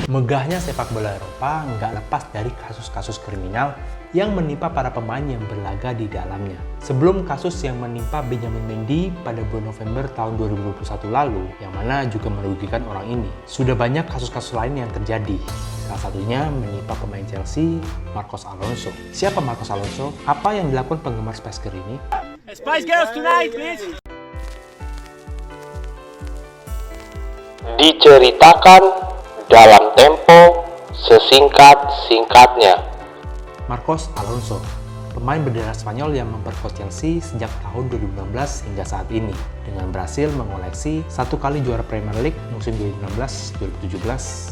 Megahnya sepak bola Eropa nggak lepas dari kasus-kasus kriminal yang menimpa para pemain yang berlaga di dalamnya. Sebelum kasus yang menimpa Benjamin Mendy pada bulan November tahun 2021 lalu, yang mana juga merugikan orang ini, sudah banyak kasus-kasus lain yang terjadi. Salah satunya menimpa pemain Chelsea, Marcos Alonso. Siapa Marcos Alonso? Apa yang dilakukan penggemar Spice Girls ini? Spice Girls tonight, please! Diceritakan dalam tempo sesingkat-singkatnya. Marcos Alonso, pemain berdarah Spanyol yang memperkuat Chelsea sejak tahun 2016 hingga saat ini, dengan berhasil mengoleksi 1 kali juara Premier League musim 2016-2017,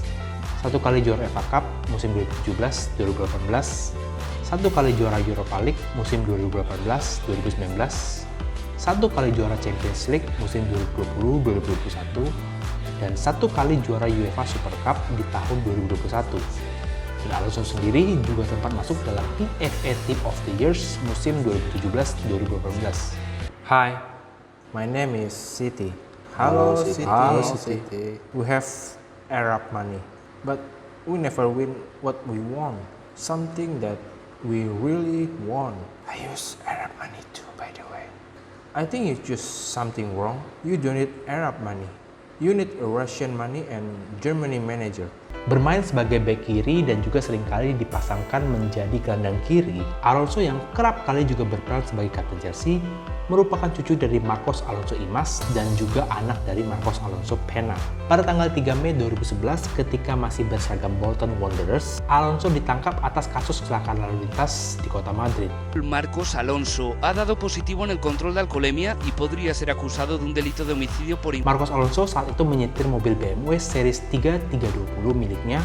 1 kali juara FA Cup musim 2017-2018, 1 kali juara Europa League musim 2018-2019, 1 kali juara Champions League musim 2020-2021, dan 1 kali juara UEFA Super Cup di tahun 2021. Dan Alonso sendiri juga sempat masuk dalam PFA Team of the Years musim 2017-2018. Hi, my name is Siti. Hello, Siti. Hello, Siti. We have Arab money, but we never win what we want. Something that we really want. I use Arab money too, by the way. I think it's just something wrong. You don't need Arab money. You need a Russian money and Germany manager. Bermain sebagai bek kiri dan juga seringkali dipasangkan menjadi gelandang kiri, Alonso yang kerap kali juga berperan sebagai kapten Chelsea merupakan cucu dari Marcos Alonso Imaz dan juga anak dari Marcos Alonso Pena. Pada tanggal 3 Mei 2011 ketika masih berseragam Bolton Wanderers, Alonso ditangkap atas kasus kecelakaan lalu lintas di kota Madrid. Marcos Alonso ha dado positivo en el control de alcoholemia y podría ser acusado de un delito de homicidio por... Marcos Alonso saat itu menyetir mobil BMW Series 3 320 miliknya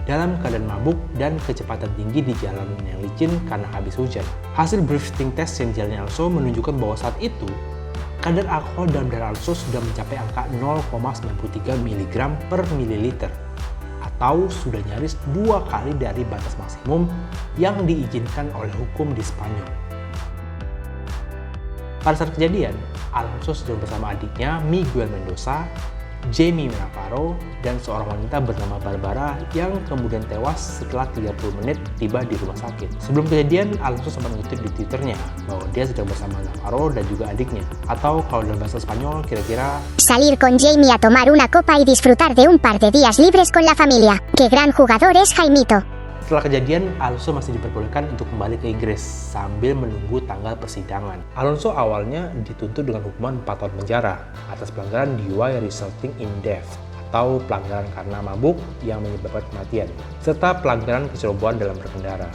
dalam keadaan mabuk dan kecepatan tinggi di jalan yang licin karena habis hujan. Hasil drifting test yang dijalani Alonso menunjukkan bahwa saat itu kadar alkohol dalam darah Alonso sudah mencapai angka 0,93 mg per mililiter atau sudah nyaris 2 kali dari batas maksimum yang diizinkan oleh hukum di Spanyol. Pada saat kejadian, Alonso sedang bersama adiknya Miguel Mendoza, Jamie Navarro, dan seorang wanita bernama Barbara yang kemudian tewas setelah 30 menit tiba di rumah sakit. Sebelum kejadian, Alonso sempat mengutip di Twitternya bahwa dia sedang bersama Navarro dan juga adiknya. Atau kalau dalam bahasa Spanyol kira-kira salir con Jamie a tomar una copa y disfrutar de un par de días libres con la familia. ¡Qué gran jugador es Jaimito! Setelah kejadian, Alonso masih diperbolehkan untuk kembali ke Inggris sambil menunggu tanggal persidangan. Alonso awalnya dituntut dengan hukuman 4 tahun penjara atas pelanggaran DUI resulting in death atau pelanggaran karena mabuk yang menyebabkan kematian, serta pelanggaran kecerobohan dalam berkendara.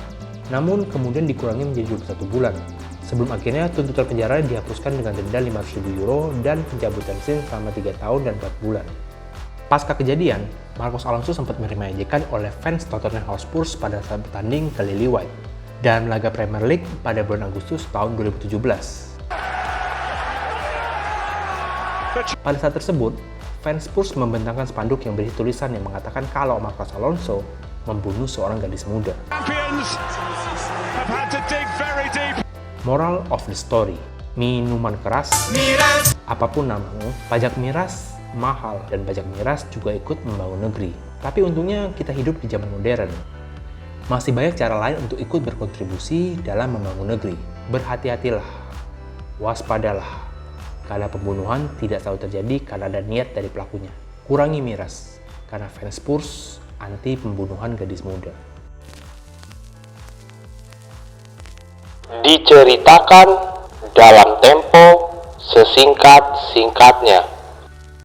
Namun kemudian dikurangi menjadi 21 bulan, sebelum akhirnya tuntutan penjara dihapuskan dengan denda 500.000 euro dan pencabutan SIM selama 3 tahun dan 4 bulan. Pasca kejadian, Marcos Alonso sempat menerima ejekan oleh fans Tottenham Hotspur pada saat bertanding ke Lillywhite dalam laga Premier League pada bulan Agustus tahun 2017. Pada saat tersebut, fans Spurs membentangkan spanduk yang berisi tulisan yang mengatakan kalau Marcos Alonso membunuh seorang gadis muda. Moral of the story: minuman keras, apapun namamu, pajak miras mahal, dan pajak miras juga ikut membangun negeri. Tapi untungnya kita hidup di zaman modern. Masih banyak cara lain untuk ikut berkontribusi dalam membangun negeri. Berhati-hatilah, waspadalah, karena pembunuhan tidak selalu terjadi karena ada niat dari pelakunya. Kurangi miras, karena fans Spurs anti pembunuhan gadis muda. Diceritakan dalam tempo sesingkat-singkatnya.